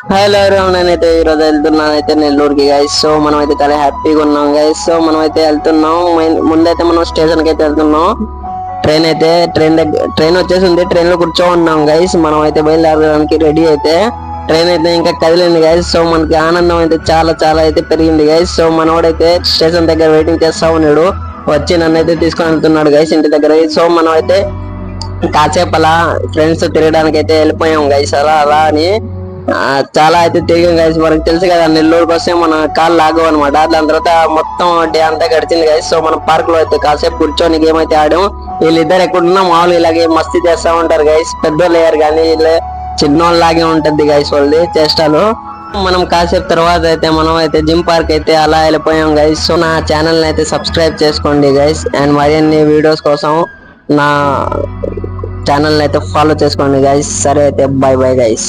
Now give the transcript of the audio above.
Hello ఎవరు నేనైతే ఈరోజు వెళ్తున్నాను అయితే నెల్లూరుకి గైస్. సో మనం అయితే చాలా హ్యాపీగా ఉన్నాం గైస్. సో మనం అయితే వెళ్తున్నాం. ముందైతే మనం స్టేషన్ కి అయితే వెళ్తున్నాం. ట్రైన్ వచ్చేసింది. ట్రైన్ లో కూర్చో ఉన్నాం గైస్. మనం అయితే బయలుదేరడానికి రెడీ అయితే ట్రైన్ అయితే ఇంకా కదిలింది గైస్. సో మనకి ఆనందం అయితే చాలా చాలా అయితే పెరిగింది గైస్. సో మనోడైతే స్టేషన్ దగ్గర వెయిటింగ్ చేస్తా ఉన్నాడు. వచ్చి నన్ను అయితే తీసుకొని వెళ్తున్నాడు గైస్ ఇంటి దగ్గర. సో మనం అయితే కాసేపు అలా ఫ్రెండ్స్ తిరగడానికి అయితే వెళ్ళిపోయాం గైస్. అలా అలా అని చాలా అయితే తిరిగాం గైస్. మనకు తెలుసు కదా నెల్లూరుకి వస్తే మన కాళ్ళు లాగవు అనమాట. దాని తర్వాత మొత్తం డే అంతా గడిచింది గైస్. సో మనం పార్క్ లో అయితే కాసేపు కూర్చొని గేమ్ అయితే ఆడాం. వీళ్ళిద్దరు ఎక్కడున్నా మామూలు ఇలాగే మస్తీ చేస్తా ఉంటారు గైస్. పెద్దోళ్ళు అయ్యారు కానీ వీళ్ళు చిన్నోళ్ళ లాగే ఉంటది గైస్ వాళ్ళది చేష్టాలు. మనం కాసేపు తర్వాత అయితే మనం అయితే జిమ్ పార్క్ అయితే అలా వెళ్ళిపోయాం గైస్. సో నా ఛానల్ అయితే సబ్స్క్రైబ్ చేసుకోండి గైస్. అండ్ మరిన్ని వీడియోస్ కోసం నా ఛానల్ అయితే ఫాలో చేసుకోండి గైస్. సరే అయితే బై బై గైస్.